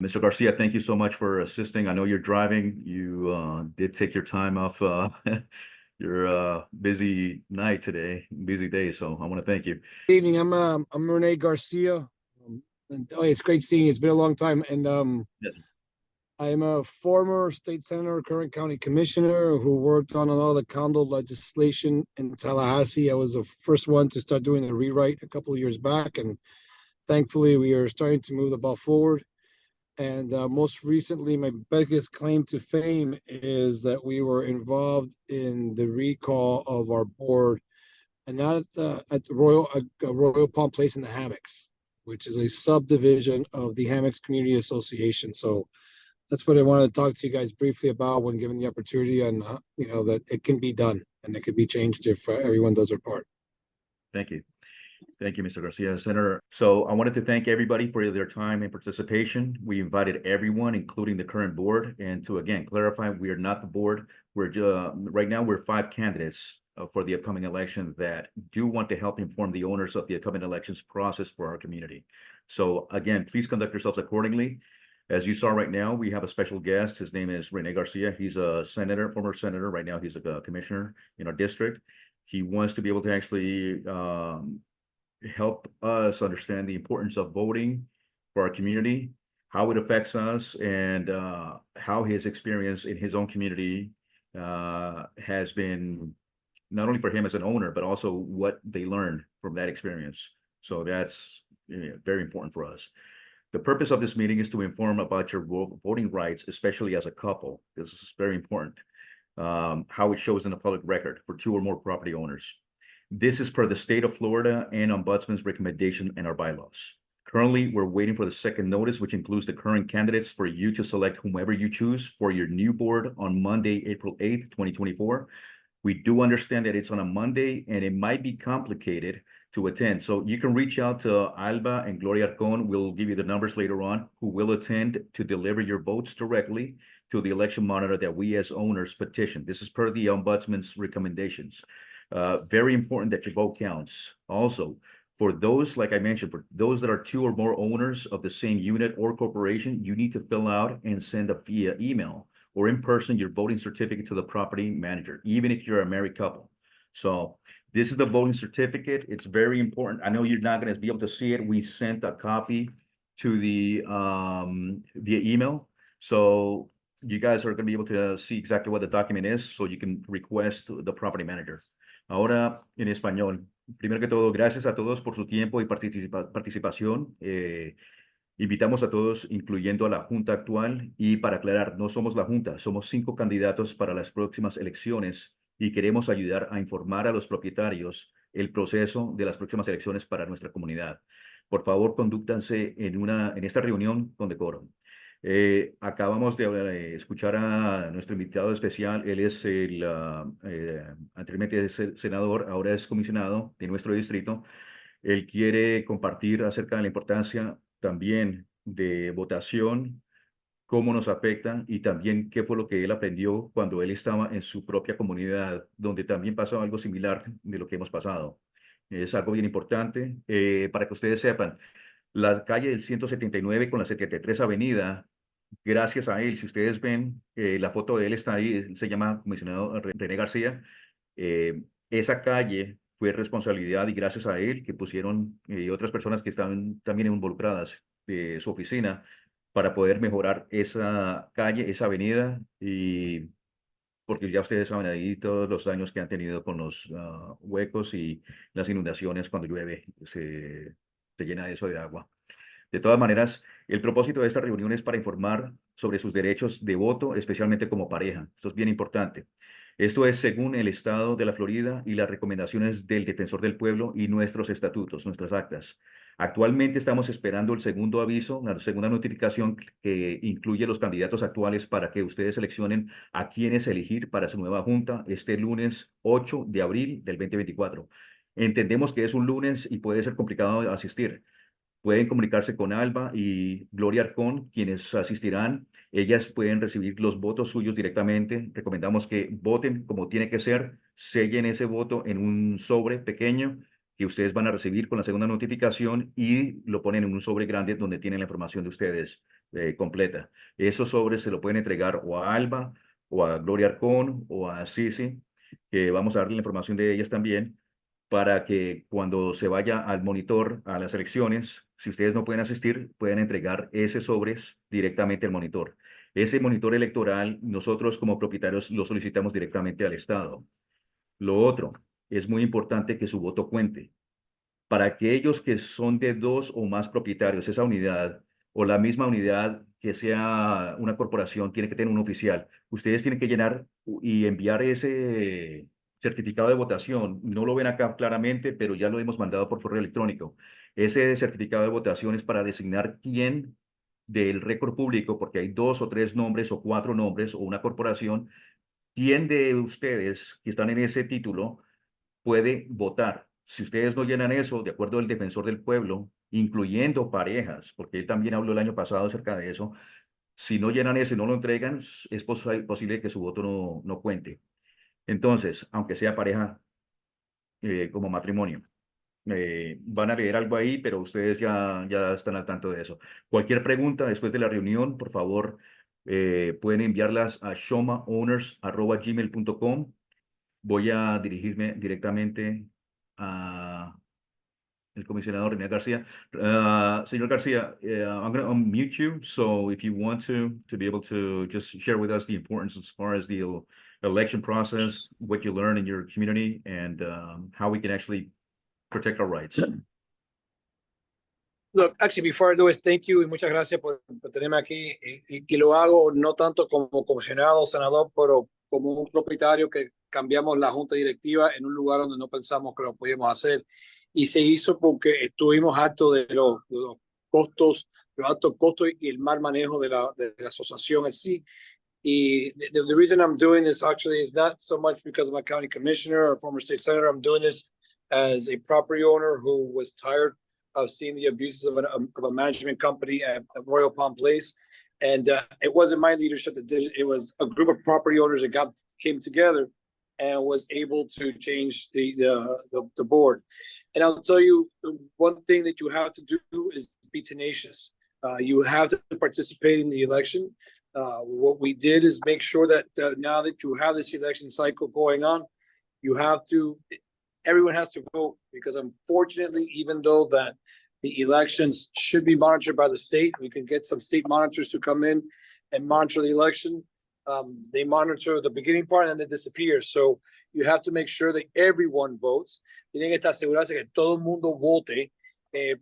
Mr. Garcia, thank you so much for assisting. I know you're driving. You did take your time off your busy night today, busy day. So I want to thank you. Good evening. I'm Rene Garcia. It's great seeing you. It's been a long time, and Yes. I'm a former state senator, current county commissioner who worked on a lot of the condo legislation in Tallahassee. I was the first one to start doing the rewrite a couple of years back, and thankfully we are starting to move the ball forward. And most recently, my biggest claim to fame is that we were involved in the recall of our board, and not at the Royal Palm Place in the Hammocks, which is a subdivision of the Hammocks Community Association. So that's what I wanted to talk to you guys briefly about when given the opportunity, and that it can be done and it can be changed if everyone does their part. Thank you. Thank you, Mr. Garcia, Senator. So I wanted to thank everybody for their time and participation. We invited everyone, including the current board. And to, again, clarify, we are not the board. Right now, we're 5 candidates for the upcoming election that do want to help inform the owners of the upcoming elections process for our community. So again, please conduct yourselves accordingly. As you saw right now, we have a special guest. His name is Rene Garcia. He's a senator, former senator. Right now, he's a commissioner in our district. He wants to be able to actually help us understand the importance of voting for our community, how it affects us, and how his experience in his own community has been not only for him as an owner, but also what they learned from that experience. So that's very important for us. The purpose of this meeting is to inform about your voting rights, especially as a couple. This is very important. How it shows in the public record for 2 or more property owners. This is per the state of Florida and Ombudsman's recommendation and our bylaws. Currently, we're waiting for the second notice, which includes the current candidates for you to select whomever you choose for your new board on Monday, April 8th, 2024. We do understand that it's on a Monday and it might be complicated to attend. So you can reach out to Alba and Gloria Arcon. We'll give you the numbers later on, who will attend to deliver your votes directly to the election monitor that we as owners petition. This is per the Ombudsman's recommendations. Very important that your vote counts. Also, for those, like I mentioned, for those that are 2 or more owners of the same unit or corporation, you need to fill out and send via email or in person your voting certificate to the property manager, even if you're a married couple. So this is the voting certificate. It's very important. I know you're not going to be able to see it. We sent a copy to the via email. So you guys are going to be able to see exactly what the document is, so you can request the property manager. Ahora, en español. Primero que todo, gracias a todos por su tiempo y participación. Invitamos a todos, incluyendo a la Junta actual, y para aclarar, no somos la Junta, somos 5 candidatos para las próximas elecciones y queremos ayudar a informar a los propietarios el proceso de las próximas elecciones para nuestra comunidad. Por favor, condúctanse en esta reunión con decoro. Acabamos de escuchar a nuestro invitado especial. Él es anteriormente es el senador, ahora es comisionado de nuestro distrito. Él quiere compartir acerca de la importancia también de votación, cómo nos afecta y también qué fue lo que él aprendió cuando él estaba en su propia comunidad, donde también pasó algo similar de lo que hemos pasado. Es algo bien importante. Para que ustedes sepan, la calle del 179 con la 73 Avenida, gracias a él, si ustedes ven, la foto de él está ahí, él se llama Comisionado Rene Garcia. Esa calle fue responsabilidad y gracias a él que pusieron otras personas que están también involucradas de su oficina para poder mejorar esa calle, esa avenida, y porque ya ustedes saben ahí todos los daños que han tenido con los huecos y las inundaciones cuando llueve, se llena eso de agua. De todas maneras, el propósito de esta reunión es para informar sobre sus derechos de voto, especialmente como pareja. Esto es bien importante. Esto es según el estado de la Florida y las recomendaciones del Defensor del Pueblo y nuestros estatutos, nuestras actas. Actualmente estamos esperando el segundo aviso, la segunda notificación que incluye los candidatos actuales para que ustedes seleccionen a quienes elegir para su nueva junta este lunes 8 de abril del 2024. Entendemos que es un lunes y puede ser complicado asistir. Pueden comunicarse con Alba y Gloria Arcón, quienes asistirán. Ellas pueden recibir los votos suyos directamente. Recomendamos que voten como tiene que ser, sellen ese voto en un sobre pequeño que ustedes van a recibir con la segunda notificación y lo ponen en un sobre grande donde tienen la información de ustedes completa. Esos sobres se lo pueden entregar o a Alba, o a Gloria Arcón, o a Sisi, que vamos a darle la información de ellas también, para que cuando se vaya al monitor, a las elecciones, si ustedes no pueden asistir, pueden entregar ese sobres directamente al monitor. Ese monitor electoral, nosotros como propietarios lo solicitamos directamente al Estado. Lo otro, es muy importante que su voto cuente. Para aquellos que son de dos o más propietarios, esa unidad o la misma unidad que sea una corporación, tiene que tener un oficial. Ustedes tienen que llenar y enviar ese certificado de votación. No lo ven acá claramente, pero ya lo hemos mandado por correo electrónico. Ese certificado de votación es para designar quién del récord público, porque hay dos o tres nombres o cuatro nombres o una corporación, quién de ustedes que están en ese título puede votar. Si ustedes no llenan eso, de acuerdo al defensor del pueblo, incluyendo parejas, porque él también habló el año pasado acerca de eso, si no llenan eso y no lo entregan, es posible que su voto no cuente. Entonces, aunque sea pareja como matrimonio, van a leer algo ahí, pero ustedes ya están al tanto de eso. Cualquier pregunta después de la reunión, por favor, pueden enviarlas a shomaowners@gmail.com. Voy a dirigirme directamente a el comisionado Rene Garcia. Señor Garcia, I'm going to unmute you. So if you want to be able to just share with us the importance as far as the election process, what you learn in your community, and how we can actually protect our rights. Look, actually, before I do is thank you y muchas gracias por tenerme aquí. Y lo hago no tanto como comisionado, senador, pero como un propietario que cambiamos la junta directiva en un lugar donde no pensamos que lo podíamos hacer. Y se hizo porque estuvimos hartos de los costos, los altos costos y el mal manejo de la asociación en sí. Y the reason I'm doing this actually is not so much because I'm a county commissioner or former state senator. I'm doing this as a property owner who was tired of seeing the abuses of a management company at Royal Palm Place. And it wasn't my leadership that did it. It was a group of property owners that came together and was able to change the board. And I'll tell you, one thing that you have to do is be tenacious. You have to participate in the election. What we did is make sure that now that you have this election cycle going on, everyone has to vote, because unfortunately, even though that the elections should be monitored by the state, we can get some state monitors to come in and monitor the election. They monitor the beginning part and then they disappear. So you have to make sure that everyone votes. Tienen que asegurarse que todo el mundo vote,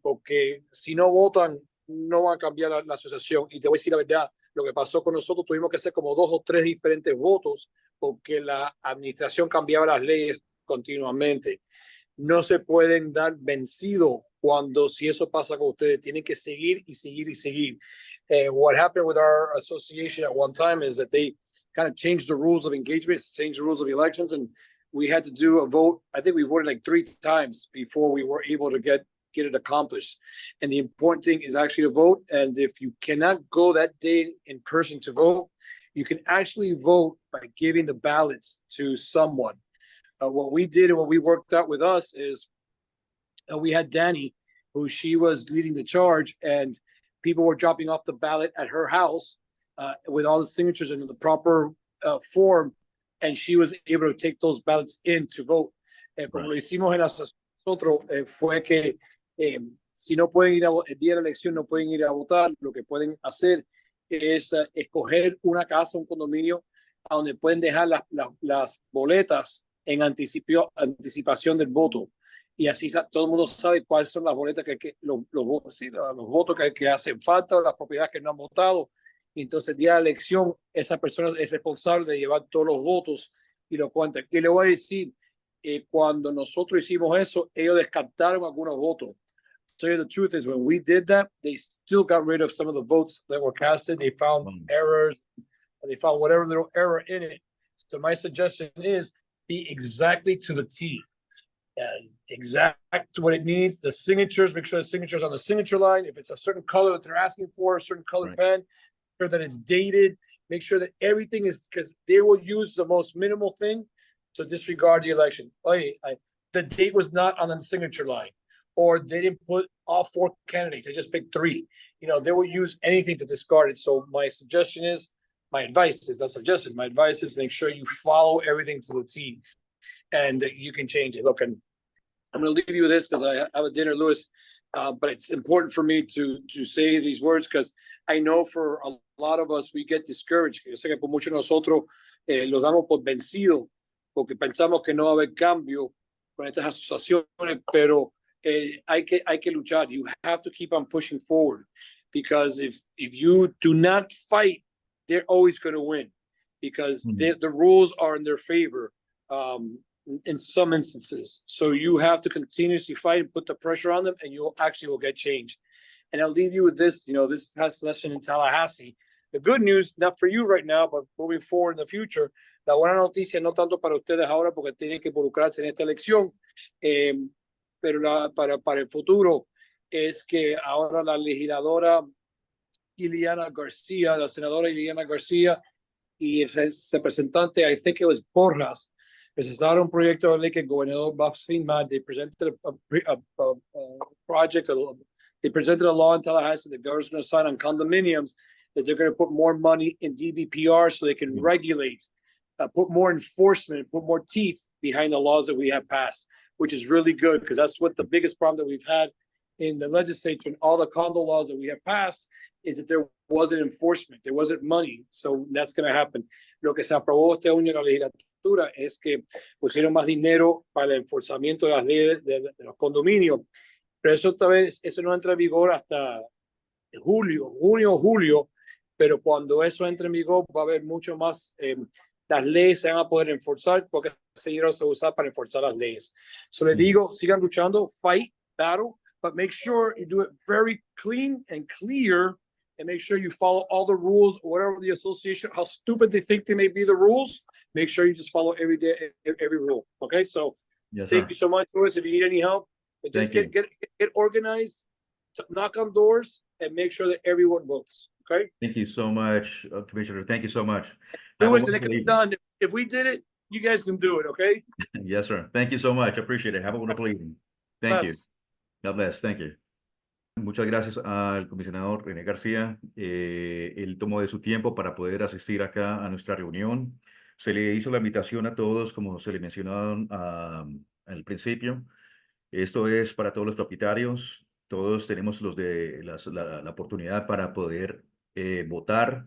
porque si no votan, no van a cambiar la asociación. Y te voy a decir la verdad, lo que pasó con nosotros, tuvimos que hacer como 2 o 3 diferentes votos porque la administración cambiaba las leyes continuamente. No se pueden dar vencido si eso pasa con ustedes. Tienen que seguir y seguir y seguir. What happened with our association at one time is that they kind of changed the rules of engagement, changed the rules of elections, and we had to do a vote. I think we voted like 3 times before we were able to get it accomplished. And the important thing is actually to vote. And if you cannot go that day in person to vote, you can actually vote by giving the ballots to someone. What we did and what we worked out with us is we had Danny, who she was leading the charge, and people were dropping off the ballot at her house with all the signatures in the proper form, and she was able to take those ballots in to vote. Como lo hicimos en nosotros, fue que si no pueden ir el día de la elección, no pueden ir a votar, lo que pueden hacer es escoger una casa, un condominio, a donde pueden dejar las boletas en anticipación del voto. Y así todo el mundo sabe cuáles son las boletas los votos que hacen falta, o las propiedades que no han votado. Y entonces, el día de la elección, esa persona es responsable de llevar todos los votos y lo cuenta. Y le voy a decir, cuando nosotros hicimos eso, ellos descartaron algunos votos. To tell you the truth is, when we did that, they still got rid of some of the votes that were casted. They found errors. They found whatever little error in it. So my suggestion is be exactly to the T. Exact what it needs. The signatures, make sure the signature's on the signature line. If it's a certain color that they're asking for, a certain color pen, make sure that it's dated. Make sure that everything is, because they will use the most minimal thing to disregard the election. Oye, the date was not on the signature line, or they didn't put all 4 candidates, they just picked 3. You know, they will use anything to discard it. So my suggestion is, my advice is not suggested. My advice is make sure you follow everything to the T, and you can change it. Look, and I'm going to leave you with this because I have a dinner, Louis. But it's important for me to say these words because I know for a lot of us we get discouraged. Yo sé que por muchos de nosotros lo damos por vencido porque pensamos que no va a haber cambio con estas asociaciones, pero hay que luchar. You have to keep on pushing forward because if you do not fight, they're always going to win because the rules are in their favor. In some instances. So you have to continuously fight and put the pressure on them, and you actually will get change. And I'll leave you with this, you know, this past lesson in Tallahassee. The good news, not for you right now, but moving forward in the future, la buena noticia, no tanto para ustedes ahora, porque tienen que involucrarse en esta elección, pero para el futuro, es que ahora la legisladora Ileana Garcia, la senadora Ileana Garcia, y el representante, I think it was Porras, presentaron un proyecto de ley que el gobernador va a firmar. They presented a project, they presented a law in Tallahassee that the governor's going to sign on condominiums, that they're going to put more money in DBPR so they can regulate, put more enforcement, put more teeth behind the laws that we have passed, which is really good because that's what the biggest problem that we've had in the legislature and all the condo laws that we have passed is that there wasn't enforcement, there wasn't money. So that's going to happen. Lo que se aprobó este año en la legislatura es que pusieron más dinero para el enforzamiento de las leyes de los condominios, pero eso eso no entra en vigor hasta junio, pero cuando eso entre en vigor va a haber mucho más, las leyes se van a poder enforzar porque ese dinero se usa para enforzar las leyes. So les digo, sigan luchando, fight, battle, but make sure you do it very clean and clear, and make sure you follow all the rules, whatever the association, how stupid they think they may be the rules, make sure you just follow every rule. Okay, so Yes, thank sir. you so much, Louis. If you need any help, just Thank get organized, knock on doors, and make sure that everyone votes. Okay, Thank you so much, Commissioner. Thank you so much. Have a Louis, and it wonderful can be evening. done. If we did it, you guys can do it. Okay. Yes, sir. Thank you so much. I appreciate it. Have a wonderful evening. Thank you. Bless. God bless. Thank you. Muchas gracias al comisionado René García. Él tomó de su tiempo para poder asistir acá a nuestra reunión. Se le hizo la invitación a todos, como se le mencionó al principio. Esto es para todos los propietarios. Todos tenemos la oportunidad para poder votar.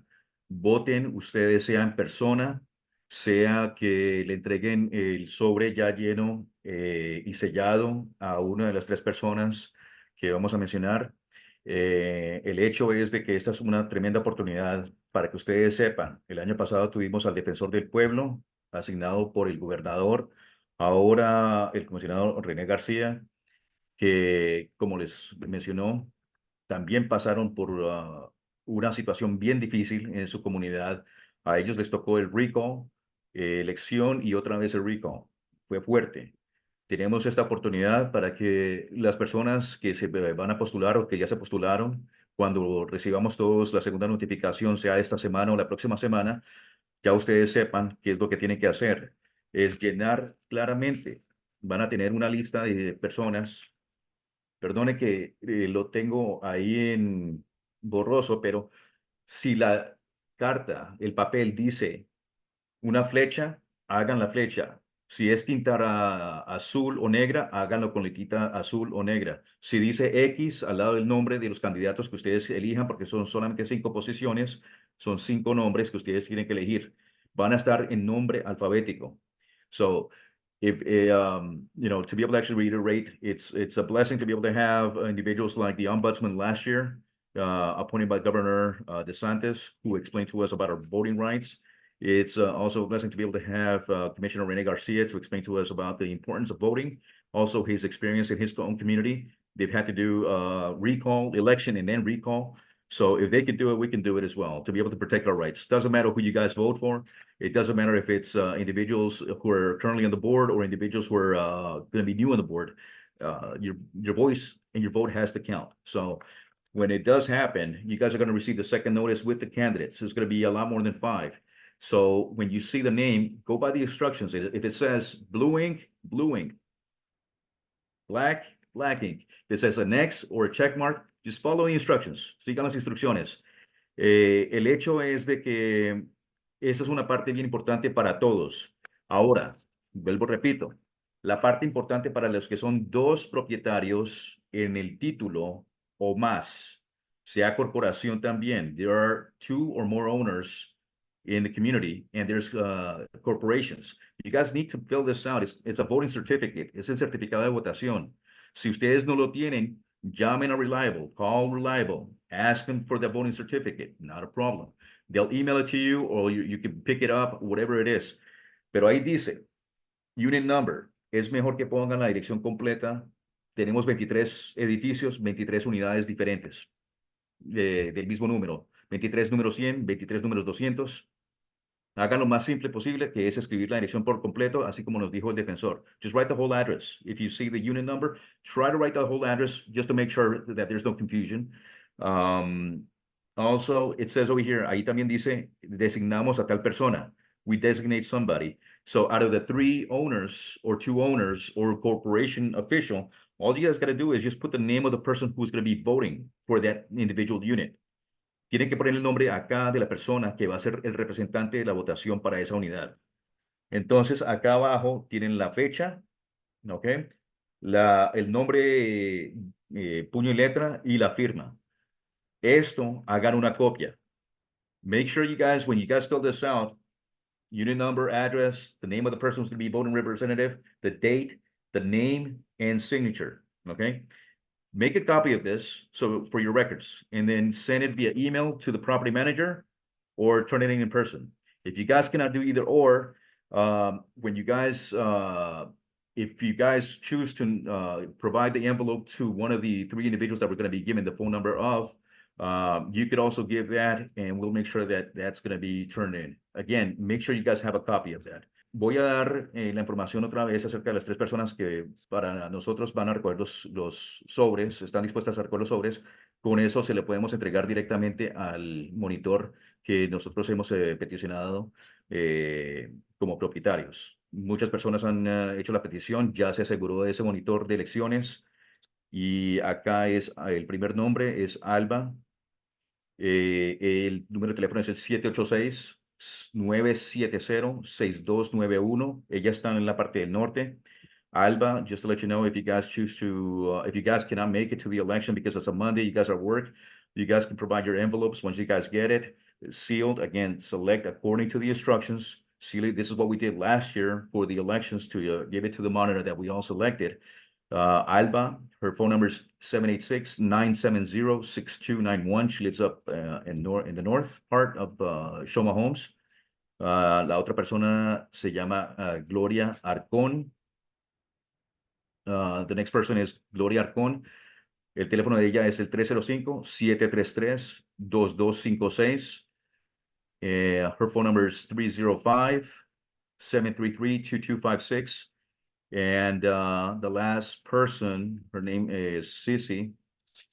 Voten, ustedes sea en persona, sea que le entreguen el sobre ya lleno y sellado a una de las 3 personas que vamos a mencionar. El hecho es de que esta es una tremenda oportunidad para que ustedes sepan. El año pasado tuvimos al defensor del pueblo asignado por el gobernador. Ahora el comisionado René García, que como les mencionó, también pasaron por una situación bien difícil en su comunidad. A ellos les tocó el recall, elección y otra vez el recall. Fue fuerte. Tenemos esta oportunidad para que las personas que se van a postular o que ya se postularon, cuando recibamos todos la segunda notificación, sea esta semana o la próxima semana, ya ustedes sepan qué es lo que tienen que hacer. Es llenar claramente. Van a tener una lista de personas. Perdone que lo tengo ahí en borroso, pero si la carta, el papel dice una flecha, hagan la flecha. Si es tinta azul o negra, háganlo con letita azul o negra. Si dice X al lado del nombre de los candidatos que ustedes elijan, porque son solamente 5 posiciones, son 5 nombres que ustedes tienen que elegir. Van a estar en nombre alfabético. So, if you know, to be able to actually reiterate, it's a blessing to be able to have individuals like the ombudsman last year, appointed by Governor DeSantis, who explained to us about our voting rights. It's also a blessing to be able to have Commissioner Rene Garcia to explain to us about the importance of voting, also his experience in his own community. They've had to do recall, election, and then recall. So if they can do it, we can do it as well, to be able to protect our rights. Doesn't matter who you guys vote for. It doesn't matter if it's individuals who are currently on the board or individuals who are going to be new on the board. Your voice and your vote has to count. So when it does happen, you guys are going to receive the second notice with the candidates. It's going to be a lot more than 5. So when you see the name, go by the instructions. If it says blue ink, blue ink. black ink. If it says an X or a check mark, just follow the instructions. Sigan las instrucciones. El hecho es de que esa es una parte bien importante para todos. Ahora, vuelvo, repito, la parte importante para los que son dos propietarios en el título o más, sea corporación también. There are 2 or more owners in the community, and there's corporations. You guys need to fill this out. It's a voting certificate. Es el certificado de votación. Si ustedes no lo tienen, llamen a Reliable, call Reliable, ask them for the voting certificate, not a problem. They'll email it to you, or you can pick it up, whatever it is. Pero ahí dice, unit number, es mejor que pongan la dirección completa. Tenemos 23 edificios, 23 unidades diferentes del mismo número. 23 números 100, 23 números 200. Hagan lo más simple posible, que es escribir la dirección por completo, así como nos dijo el defensor. Just write the whole address. If you see the unit number, try to write the whole address just to make sure that there's no confusion. Also, it says over here, ahí también dice, designamos a tal persona. We designate somebody. So out of the 3 owners or 2 owners or corporation official, all you guys got to do is just put the name of the person who's going to be voting for that individual unit. Tienen que poner el nombre acá de la persona que va a ser el representante de la votación para esa unidad. Entonces, acá abajo tienen la fecha, ¿ok? El nombre, puño y letra, y la firma. Esto, hagan una copia. Make sure you guys, when you guys fill this out, unit number, address, the name of the person who's going to be voting representative, the date, the name, and signature, okay? Make a copy of this for your records, and then send it via email to the property manager or turn it in person. If you guys cannot do either or, when you guys, if you guys choose to provide the envelope to one of the 3 individuals that we're going to be given the phone number of, you could also give that, and we'll make sure that that's going to be turned in. Again, make sure you guys have a copy of that. Voy a dar la información otra vez acerca de las 3 personas que para nosotros van a recoger los sobres, están dispuestas a recoger los sobres. Con eso se le podemos entregar directamente al monitor que nosotros hemos peticionado como propietarios. Muchas personas han hecho la petición, ya se aseguró de ese monitor de elecciones. Y acá es el primer nombre, es Alba. El número de teléfono es el 786-970-6291. Ella está en la parte del norte. Alba, just to let you know, if you guys choose to, if you guys cannot make it to the election because it's a Monday, you guys are at work, you guys can provide your envelopes once you guys get it sealed. Again, select according to the instructions. Seal it. This is what we did last year for the elections to give it to the monitor that we all selected. Alba, her phone number is 786-970-6291. She lives up in the north part of Shoma Homes. La otra persona se llama Gloria Arcón. The next person is Gloria Arcón. El teléfono de ella es el 305-733-2256. Her phone number is 305-733-2256. And the last person, her name is Sisi.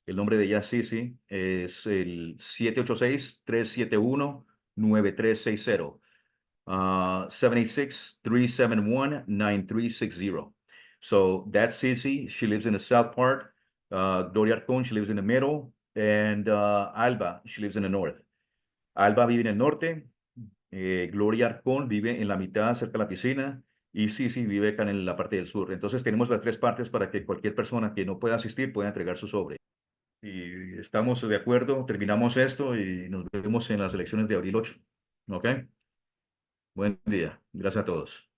El nombre de ella, Sisi, es el 786-371-9360. 786-371-9360. So that's Sisi. She lives in the south part. Gloria Arcon, she lives in the middle. And Alba, she lives in the north. Alba vive en el norte. Gloria Arcon vive en la mitad, cerca de la piscina. Y Sisi vive acá en la parte del sur. Entonces tenemos las 3 partes para que cualquier persona que no pueda asistir pueda entregar su sobre. Y estamos de acuerdo, terminamos esto y nos vemos en las elecciones de abril 8. ¿Ok? Buen día. Gracias a todos.